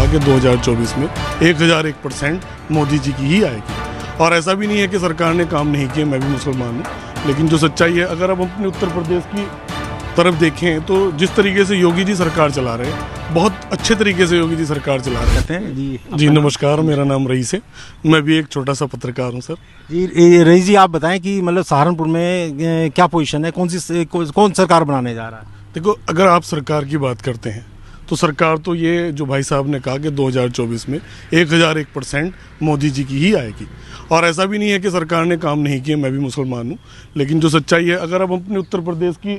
कि 2024 में 1001% मोदी जी की ही आएगी। और ऐसा भी नहीं है कि सरकार ने काम नहीं किए, मैं भी मुसलमान हूँ, लेकिन जो सच्चाई है, अगर आप अपने उत्तर प्रदेश की तरफ देखें तो जिस तरीके से योगी जी सरकार चला रहे हैं, बहुत अच्छे तरीके से योगी जी सरकार चला रहे हैं। जी नमस्कार, मेरा नाम रईस है, मैं भी एक छोटा सा पत्रकार हूँ सर। जी रईस जी, आप बताएं कि मतलब सहारनपुर में क्या पोजीशन है, कौन सरकार बनाने जा रहा है? देखो, अगर आप सरकार की बात करते हैं तो सरकार तो ये जो भाई साहब ने कहा कि 2024 में 1001% मोदी जी की ही आएगी। और ऐसा भी नहीं है कि सरकार ने काम नहीं किए, मैं भी मुसलमान हूँ, लेकिन जो सच्चाई है, अगर आप अपने उत्तर प्रदेश की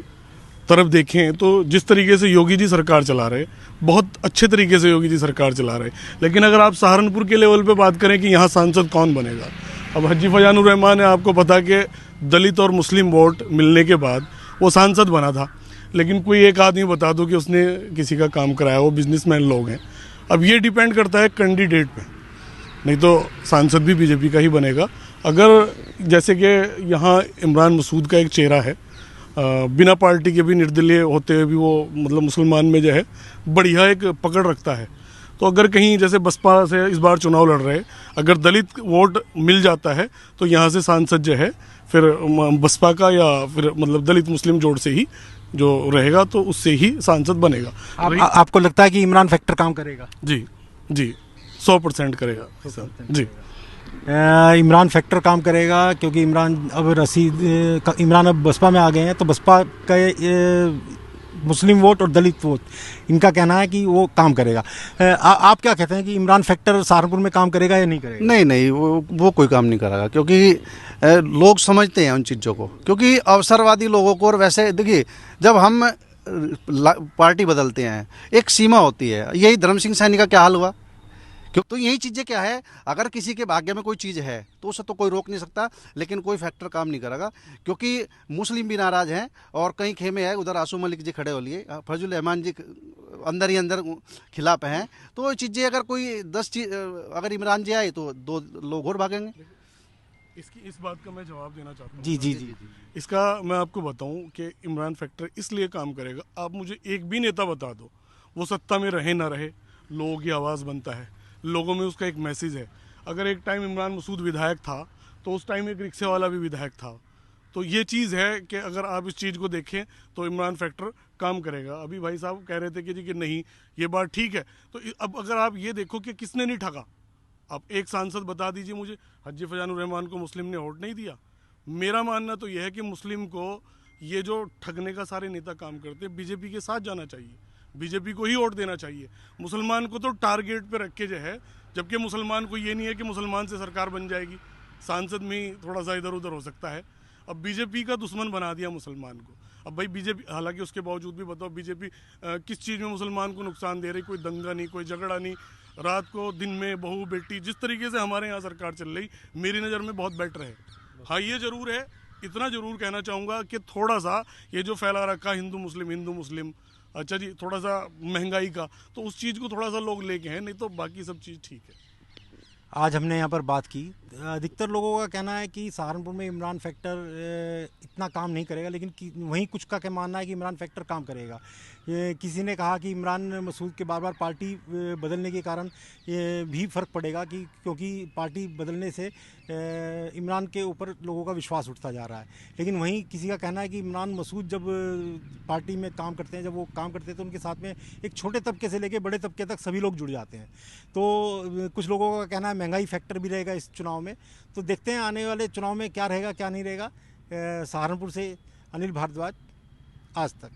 तरफ देखें तो जिस तरीके से योगी जी सरकार चला रहे हैं, बहुत अच्छे तरीके से योगी जी सरकार चला रहे हैं। लेकिन अगर आप सहारनपुर के लेवल पे बात करें कि यहाँ सांसद कौन बनेगा, अब हाजी फजानुर रहमान है, आपको पता कि दलित और मुस्लिम वोट मिलने के बाद वो सांसद बना था, लेकिन कोई एक आदमी बता दो कि उसने किसी का काम कराया, वो बिजनेसमैन लोग हैं। अब ये डिपेंड करता है कैंडिडेट पे, नहीं तो सांसद भी बीजेपी का ही बनेगा। अगर जैसे कि यहाँ इमरान मसूद का एक चेहरा है, बिना पार्टी के भी निर्दलीय होते हुए भी वो मतलब मुसलमान में जो है बढ़िया एक पकड़ रखता है। तो अगर कहीं जैसे बसपा से इस बार चुनाव लड़ रहे, अगर दलित वोट मिल जाता है तो यहाँ से सांसद जो है फिर बसपा का या फिर मतलब दलित मुस्लिम जोड़ से ही जो रहेगा, तो उससे ही सांसद बनेगा। आपको लगता है कि इमरान फैक्टर काम करेगा? जी 100% करेगा सर जी। इमरान फैक्टर काम करेगा क्योंकि इमरान अब बसपा में आ गए हैं, तो बसपा का मुस्लिम वोट और दलित वोट, इनका कहना है कि वो काम करेगा। आप क्या कहते हैं कि इमरान फैक्टर सहारनपुर में काम करेगा या नहीं करेगा? नहीं, वो कोई काम नहीं करेगा, क्योंकि लोग समझते हैं उन चीज़ों को, क्योंकि अवसरवादी लोगों को। और वैसे देखिए, जब हम पार्टी बदलते हैं एक सीमा होती है, यही धर्म सिंह सैनी का क्या हाल हुआ। क्यों? तो यही चीज़ें क्या है, अगर किसी के भाग्य में कोई चीज़ है तो उसे तो कोई रोक नहीं सकता, लेकिन कोई फैक्टर काम नहीं करेगा, क्योंकि मुस्लिम भी नाराज़ हैं और कई खेमे हैं, उधर आसू मलिक जी खड़े हो लिए, फजल रहमान जी अंदर ही अंदर खिलाफ हैं। तो ये चीज़ें अगर कोई 10 चीज अगर इमरान जी आए तो 2 लोग और भागेंगे। इस बात का मैं जवाब देना चाहता हूँ। जी। इसका मैं आपको बताऊं कि इमरान फैक्टर इसलिए काम करेगा, आप मुझे एक भी नेता बता दो, वो सत्ता में रहे ना रहे, लोगों की आवाज़ बनता है, लोगों में उसका एक मैसेज है। अगर एक टाइम इमरान मसूद विधायक था तो उस टाइम एक रिक्शे वाला भी विधायक था। तो ये चीज़ है कि अगर आप इस चीज़ को देखें तो इमरान फैक्टर काम करेगा। अभी भाई साहब कह रहे थे कि जी कि नहीं, ये बात ठीक है। तो अब अगर आप ये देखो कि किसने नहीं ठगा, आप एक सांसद बता दीजिए मुझे, हाजी फजानुर रहमान को मुस्लिम ने वोट नहीं दिया। मेरा मानना तो यह है कि मुस्लिम को ये जो ठगने का सारे नेता काम करते हैं, बीजेपी के साथ जाना चाहिए, बीजेपी को ही वोट देना चाहिए। मुसलमान को तो टारगेट पे रख के जो है, जबकि मुसलमान को ये नहीं है कि मुसलमान से सरकार बन जाएगी, सांसद में ही थोड़ा सा इधर उधर हो सकता है। अब बीजेपी का दुश्मन बना दिया मुसलमान को। अब भाई बीजेपी, हालांकि उसके बावजूद भी बताओ बीजेपी किस चीज़ में मुसलमान को नुकसान दे रही, कोई दंगा नहीं, कोई झगड़ा नहीं, रात को दिन में बहू बेटी, जिस तरीके से हमारे यहाँ सरकार चल रही मेरी नज़र में बहुत बेटर है। हाँ ये ज़रूर है, इतना ज़रूर कहना चाहूँगा कि थोड़ा सा ये जो फैला रखा हिंदू मुस्लिम, अच्छा जी, थोड़ा सा महंगाई का, तो उस चीज़ को थोड़ा सा लोग लेके हैं, नहीं तो बाकी सब चीज़ ठीक है। आज हमने यहाँ पर बात की, अधिकतर लोगों का कहना है कि सहारनपुर में इमरान फैक्टर इतना काम नहीं करेगा, लेकिन वहीं कुछ का क्या मानना है कि इमरान फैक्टर काम करेगा। किसी ने कहा कि इमरान मसूद के बार पार्टी बदलने के कारण भी फ़र्क पड़ेगा, क्योंकि पार्टी बदलने से इमरान के ऊपर लोगों का विश्वास उठता जा रहा है। लेकिन वहीं किसी का कहना है कि इमरान मसूद जब पार्टी में काम करते हैं, जब वो काम करते हैं तो उनके साथ में एक छोटे तबके से लेकर बड़े तबके तक सभी लोग जुड़ जाते हैं। तो कुछ लोगों का कहना है महंगाई फैक्टर भी रहेगा इस चुनाव में। तो देखते हैं आने वाले चुनाव में क्या रहेगा क्या नहीं रहेगा। सहारनपुर से अनिल भारद्वाज, आज तक।